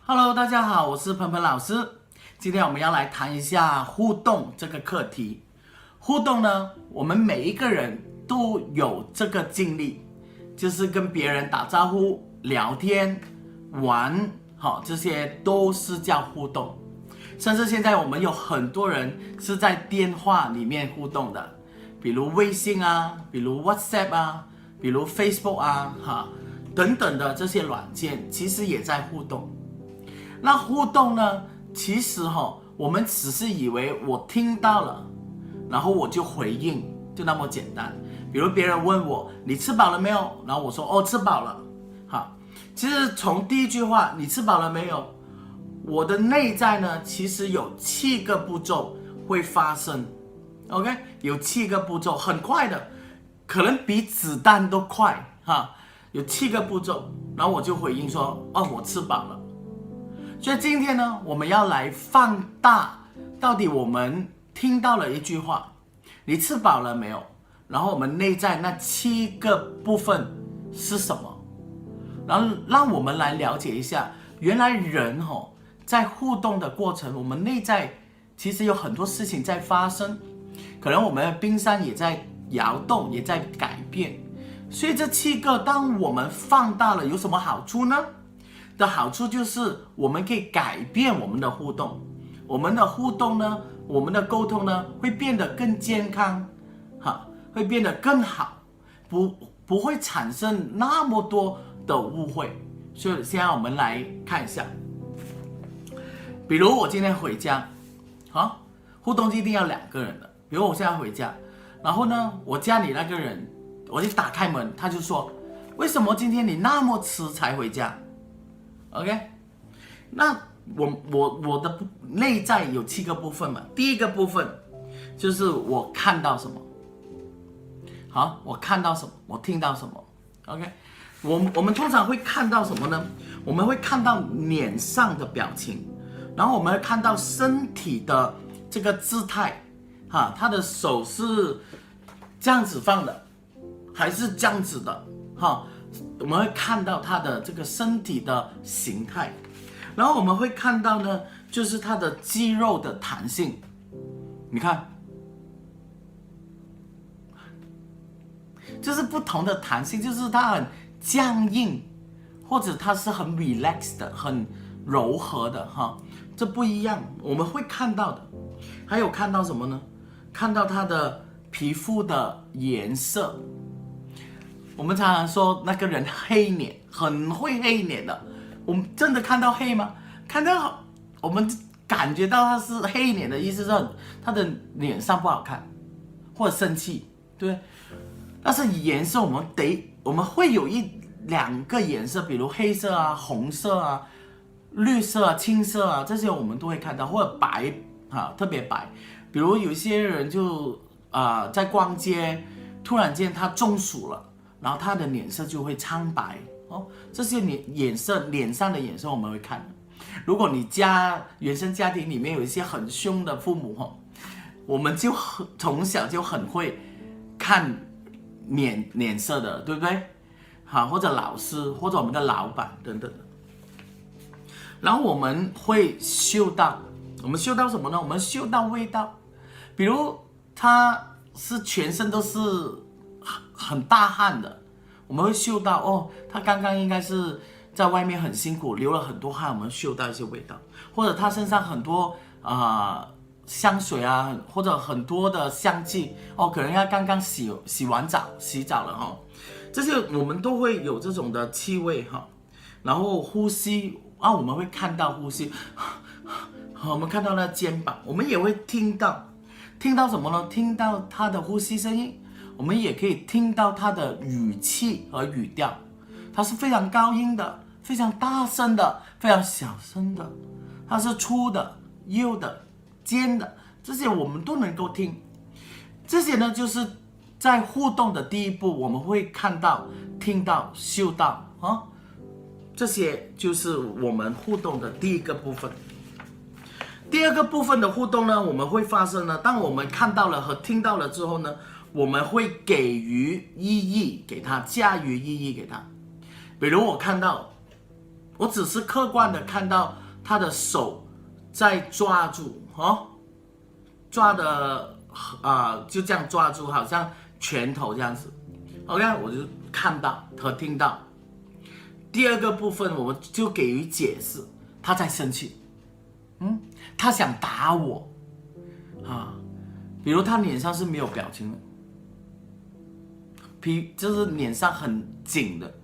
Hello， 大家好，我是鹏鹏老师。今天我们要来谈一下互动这个课题。互动呢，我们每一个人都有这个经历，就是跟别人打招呼、聊天、玩，这些都是叫互动。甚至现在我们有很多人是在电话里面互动的，比如微信啊，比如 WhatsApp 啊，比如 Facebook 啊，等等的这些软件，其实也在互动。那互动呢，其实我们只是以为我听到了，然后我就回应，就那么简单。比如别人问我你吃饱了没有，然后我说吃饱了。其实从第一句话你吃饱了没有，我的内在呢，其实有7个步骤会发生。OK， 有7个步骤，很快的，可能比子弹都快有7个步骤，然后我就回应说我吃饱了。所以今天呢，我们要来放大到底我们听到了一句话，你吃饱了没有？然后我们内在那7个部分是什么？然后让我们来了解一下，原来人在互动的过程，我们内在其实有很多事情在发生，可能我们的冰山也在摇动，也在改变。所以这7个，当我们放大了，有什么好处呢？的好处就是我们可以改变我们的互动，我们的互动呢，我们的沟通呢，会变得更健康，会变得更好，不会产生那么多的误会。所以现在我们来看一下，比如我今天回家，互动一定要2个人的。比如我现在回家，然后呢，我家里那个人，我就打开门，他就说，为什么今天你那么迟才回家？OK， 那我的内在有7个部分嘛。第一个部分就是我看到什么，我看到什么，我听到什么。OK， 我们通常会看到什么呢？我们会看到脸上的表情，然后我们会看到身体的这个姿态，他的手是这样子放的，还是这样子的，我们会看到他的这个身体的形态，然后我们会看到呢，就是他的肌肉的弹性。你看，就是不同的弹性，就是它很僵硬，或者它是很 relaxed 的，很柔和的这不一样，我们会看到的。还有看到什么呢？看到他的皮肤的颜色。我们常常说那个人黑脸，很会黑脸的。我们真的看到黑吗？看到我们感觉到他是黑脸的意思是他的脸上不好看，或者生气，对不对？但是颜色我们会有1-2个颜色，比如黑色啊、红色啊、绿色啊、青色啊，这些我们都会看到，或者白特别白。比如有一些人就在逛街，突然间他中暑了。然后他的脸色就会苍白这些脸上的颜色我们会看。如果你原生家庭里面有一些很凶的父母我们就从小就很会看脸色的，对不对？或者老师，或者我们的老板等等的。然后我们会嗅到什么呢？我们嗅到味道，比如他是全身都是很大汗的，我们会嗅到他刚刚应该是在外面很辛苦，流了很多汗，我们嗅到一些味道。或者他身上很多香水啊，或者很多的香气可能他刚刚洗澡了这些我们都会有这种的气味然后呼吸我们会看到呼吸，我们看到那肩膀，我们也会听到什么呢？听到他的呼吸声音。我们也可以听到他的语气和语调，他是非常高音的，非常大声的，非常小声的，他是粗的、幼的、尖的，这些我们都能够听。这些呢，就是在互动的第一步，我们会看到、听到、嗅到这些就是我们互动的第一个部分。第二个部分的互动呢，我们会发生呢，当我们看到了和听到了之后呢，我们会给予意义给他，加予意义给他。比如我看到我只是客观的看到他的手在抓住抓的就这样抓住，好像拳头这样子。OK， 我就看到和听到。第二个部分，我们就给予解释，他在生气，他想打我比如他脸上是没有表情的，就是脸上很紧的，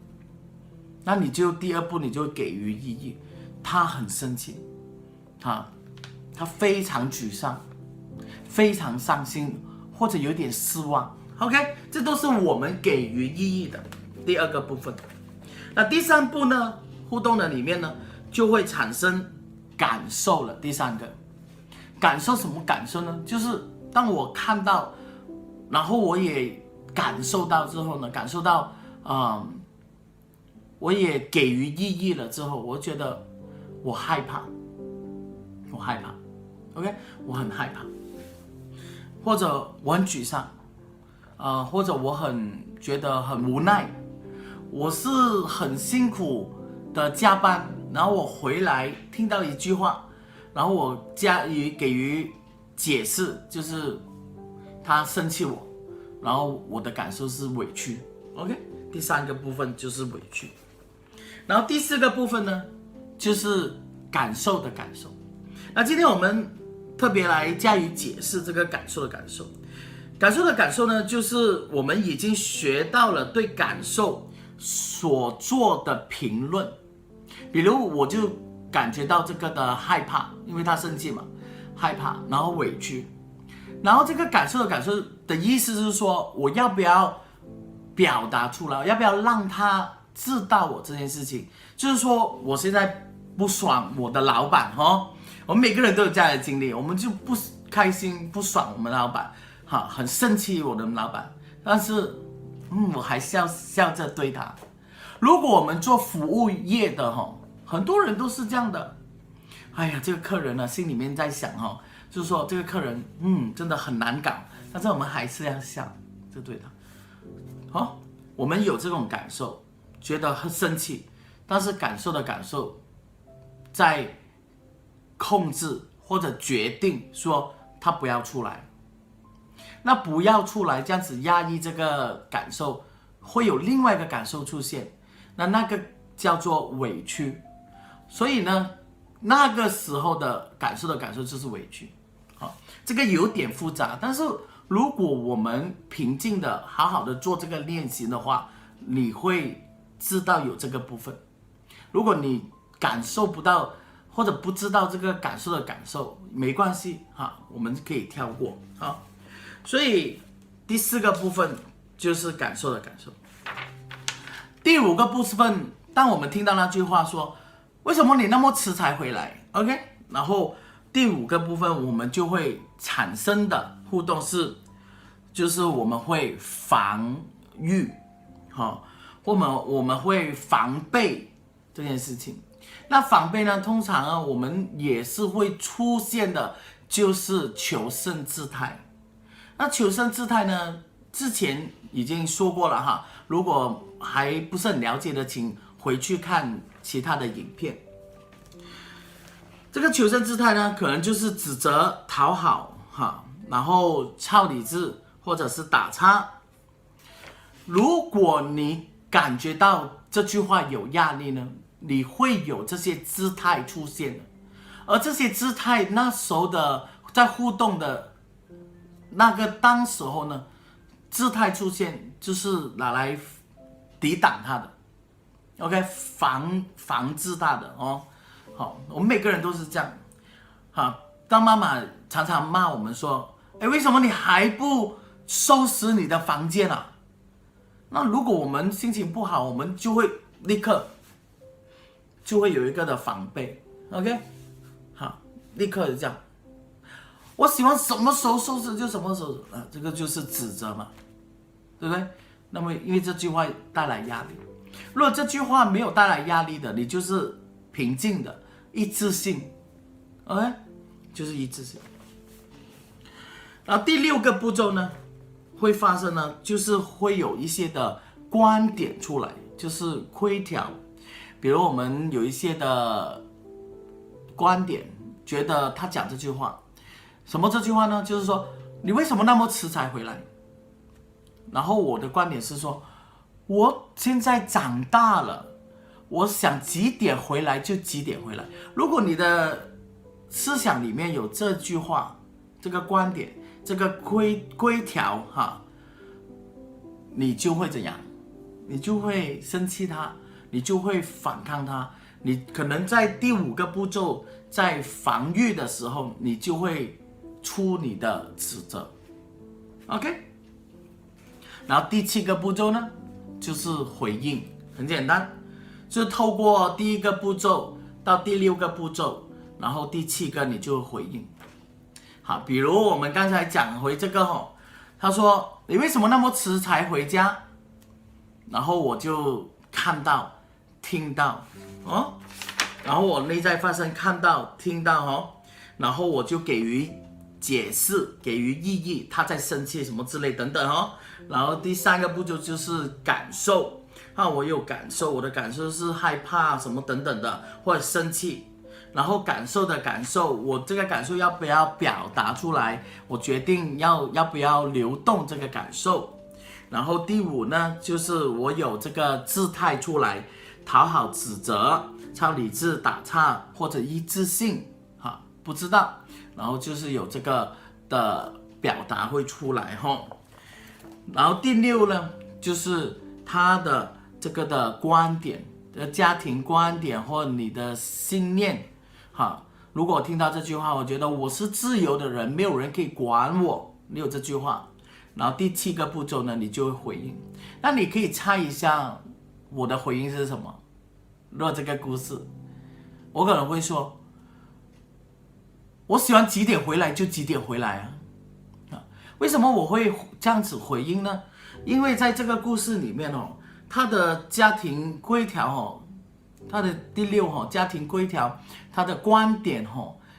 那你就第二步你就给予意义，他很生气，他非常沮丧，非常伤心，或者有点失望。OK， 这都是我们给予意义的第二个部分。那第三步呢，互动的里面呢，就会产生感受了。第三个感受什么感受呢？就是当我看到，然后我也感受到之后呢，感受到我也给予意义了之后，我觉得我害怕，OK， 我很害怕，或者我很沮丧，或者我觉得很无奈。我是很辛苦的加班，然后我回来听到一句话，然后我给予解释，就是他生气我，然后我的感受是委屈。OK， 第三个部分就是委屈，然后第四个部分呢，就是感受的感受。那今天我们特别来加以解释这个感受的感受。感受的感受呢，就是我们已经学到了对感受所做的评论。比如我就感觉到这个的害怕，因为他生气嘛，害怕，然后委屈，然后这个感受的感受的意思是说，我要不要表达出来，要不要让他知道我这件事情，就是说我现在不爽我的老板我们每个人都有这样的经历，我们就不开心不爽我们老板很生气我的老板，但是我还笑着对他。如果我们做服务业的很多人都是这样的，哎呀，这个客人呢心里面在想就是说这个客人真的很难搞，但是我们还是要笑就对他。我们有这种感受，觉得很生气，但是感受的感受在控制或者决定说他不要出来。那不要出来，这样子压抑这个感受，会有另外一个感受出现，那个叫做委屈。所以呢，那个时候的感受就是委屈。这个有点复杂，但是如果我们平静的好好的做这个练习的话，你会知道有这个部分。如果你感受不到或者不知道这个感受的感受，没关系我们可以跳过所以第四个部分就是感受的感受。第五个部分，当我们听到那句话说为什么你那么迟才回来 OK， 然后第五个部分我们就会产生的互动就是我们会防御我们会防备这件事情。那防备呢，通常我们也是会出现的，就是求胜姿态。那求胜姿态呢，之前已经说过了如果还不是很了解的，请回去看其他的影片。这个求胜姿态呢，可能就是指责、讨好然后超理智或者是打岔。如果你感觉到这句话有压力呢，你会有这些姿态出现的。而这些姿态那时候的在互动的那个当时候呢，姿态出现就是拿来抵挡他的 OK， 防治他的我们每个人都是这样当妈妈常常骂我们说为什么你还不收拾你的房间那如果我们心情不好，我们就会立刻就会有一个的防备 OK， 立刻就这样，我喜欢什么时候收拾就什么时候这个就是指责嘛，对不对？那么因为这句话带来压力，如果这句话没有带来压力的，你就是平静的一致性 OK， 就是一致性。然后第六个步骤呢会发生呢，就是会有一些的观点出来，就是规条。比如我们有一些的观点，觉得他讲这句话，什么这句话呢？就是说你为什么那么迟才回来？然后我的观点是说，我现在长大了，我想几点回来就几点回来。如果你的思想里面有这句话，这个观点，这个规条哈，你就会怎样？你就会生气他，你就会反抗他，你可能在第5个步骤，在防御的时候，你就会出你的指责 ，OK？ 然后第7个步骤呢，就是回应，很简单，就透过第1个步骤到第6个步骤，然后第7个你就回应。好，比如我们刚才讲回这个他说你为什么那么迟才回家？然后我就看到、听到然后我内在发生看到、听到然后我就给予解释、给予意义，他在生气什么之类等等然后第3个步骤就是感受我有感受，我的感受是害怕什么等等的，或者生气。然后感受的感受，我这个感受要不要表达出来？我决定要不要流动这个感受。然后第5呢，就是我有这个姿态出来，讨好、指责、超理智、打岔或者一致性不知道。然后就是有这个的表达会出来然后第6呢，就是他的这个的观点的家庭观点或你的信念如果我听到这句话，我觉得我是自由的人，没有人可以管我，你有这句话。然后第7个步骤呢，你就会回应。那你可以猜一下我的回应是什么？如果这个故事，我可能会说，我喜欢几点回来就几点回来为什么我会这样子回应呢？因为在这个故事里面他的家庭规条他的第6家庭规条，他的观点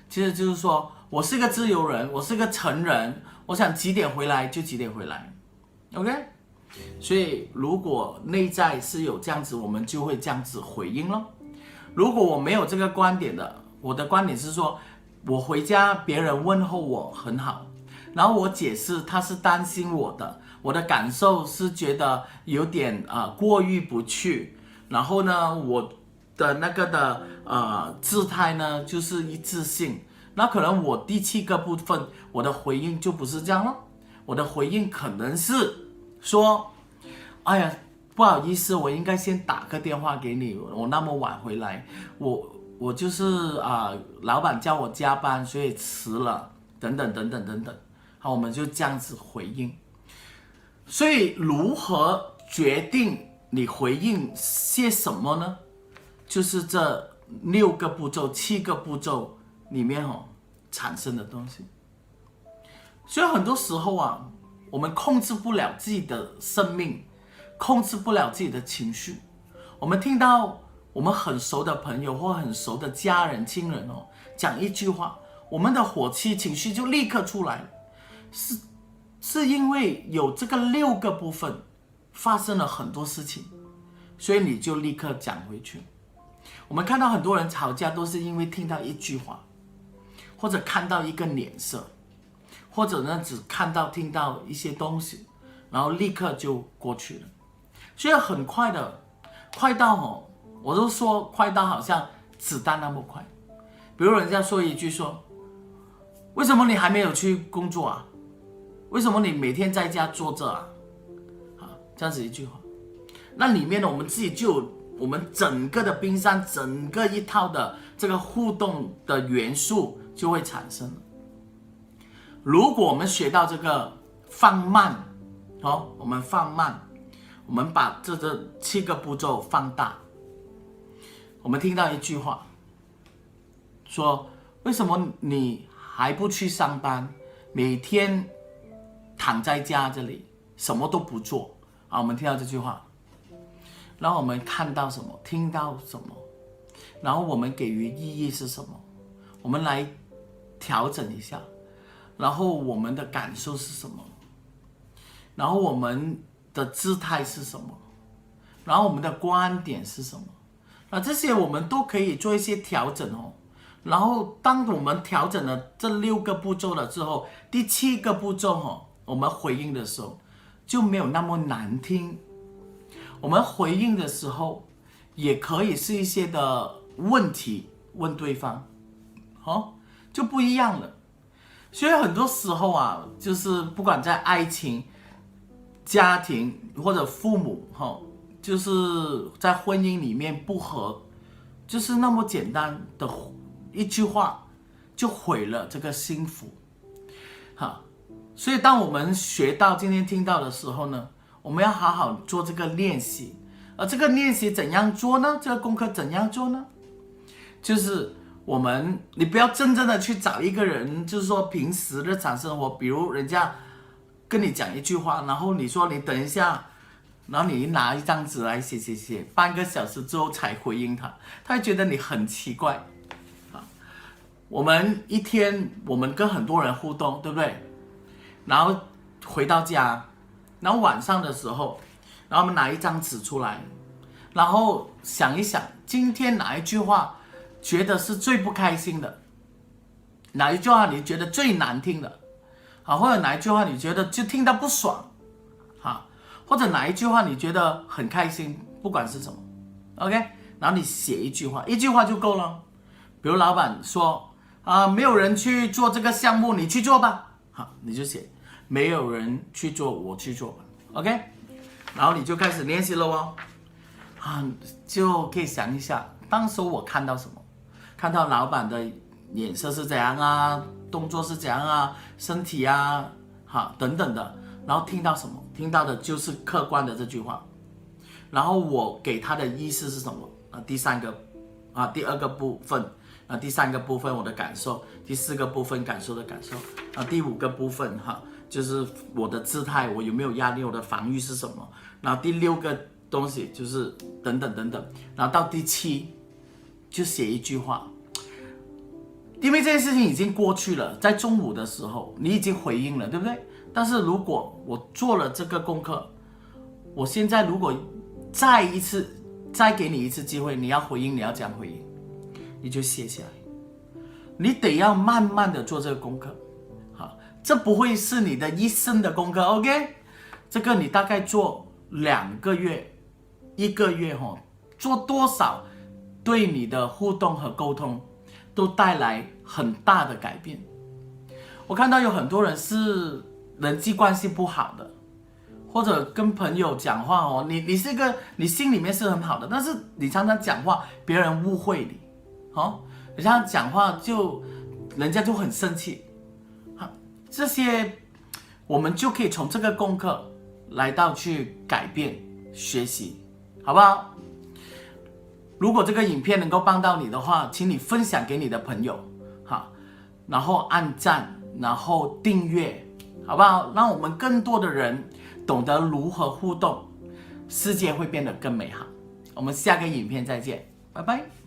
其实就是说我是个自由人，我是个成人，我想几点回来就几点回来 ，OK？ 所以如果内在是有这样子，我们就会这样子回应咯。如果我没有这个观点的，我的观点是说，我回家别人问候我很好，然后我解释他是担心我的，我的感受是觉得有点过意不去，然后呢我的那个的姿态呢就是一致性。那可能我第7个部分，我的回应就不是这样了。我的回应可能是说，哎呀，不好意思，我应该先打个电话给你，我那么晚回来，我就是老板叫我加班，所以迟了，等等等等等等。好，我们就这样子回应。所以如何决定你回应些什么呢？就是这6个步骤、7个步骤里面产生的东西。所以很多时候我们控制不了自己的生命，控制不了自己的情绪。我们听到我们很熟的朋友或很熟的家人、亲人讲一句话，我们的火气、情绪就立刻出来了，是因为有这个6个部分发生了很多事情，所以你就立刻讲回去。我们看到很多人吵架都是因为听到一句话，或者看到一个脸色，或者呢只看到听到一些东西，然后立刻就过去了。所以很快的，快到我都说快到好像子弹那么快。比如人家说一句说，为什么你还没有去工作啊？为什么你每天在家坐着啊？这样子一句话，那里面呢我们自己就有我们整个的冰山，整个一套的这个互动的元素就会产生了。如果我们学到这个放慢我们放慢，我们把这7个步骤放大，我们听到一句话说，为什么你还不去上班，每天躺在家这里什么都不做我们听到这句话，然后我们看到什么，听到什么，然后我们给予意义是什么，我们来调整一下，然后我们的感受是什么，然后我们的姿态是什么，然后我们的观点是什么，这些我们都可以做一些调整哦。然后当我们调整了这6个步骤了之后，第7个步骤哦，我们回应的时候就没有那么难听。我们回应的时候也可以是一些的问题问对方，就不一样了。所以很多时候啊，就是不管在爱情、家庭或者父母，就是在婚姻里面不和，就是那么简单的一句话就毁了这个幸福。所以当我们学到今天听到的时候呢，我们要好好做这个练习。而这个练习怎样做呢？这个功课怎样做呢？就是你不要真正的去找一个人，就是说平时日常生活，比如人家跟你讲一句话，然后你说你等一下，然后你拿一张纸来写，半个小时之后才回应他，他会觉得你很奇怪。我们一天我们跟很多人互动，对不对？然后回到家，然后晚上的时候，然后我们拿一张纸出来，然后想一想今天哪一句话觉得是最不开心的，哪一句话你觉得最难听的，或者哪一句话你觉得就听到不爽，或者哪一句话你觉得很开心，不管是什么 ，OK， 然后你写一句话，一句话就够了。比如老板说没有人去做这个项目，你去做吧，你就写没有人去做，我去做吧 ，OK， 然后你就开始练习了哦，就可以想一下当时我看到什么，看到老板的脸色是怎样啊，动作是怎样啊，身体啊，等等的，然后听到什么，听到的就是客观的这句话，然后我给他的意思是什么第二个部分第3个部分我的感受，第4个部分感受的感受第5个部分就是我的姿态，我有没有压力，我的防御是什么，然后第6个东西就是等等等等，然后到第7就写一句话。因为这件事情已经过去了，在中午的时候你已经回应了，对不对？但是如果我做了这个功课，我现在如果再给你一次机会，你要回应，你要怎样回应，你就写下来。你得要慢慢的做这个功课，这不会是你的一生的功课 ，OK？ 这个你大概做2个月、1个月做多少，对你的互动和沟通都带来很大的改变。我看到有很多人是人际关系不好的，或者跟朋友讲话你心里面是很好的，但是你常常讲话别人误会你，你常常讲话人家就很生气，这些我们就可以从这个功课来到去改变学习，好不好？如果这个影片能够帮到你的话，请你分享给你的朋友，然后按赞，然后订阅，好不好？让我们更多的人懂得如何互动，世界会变得更美好。我们下个影片再见，拜拜。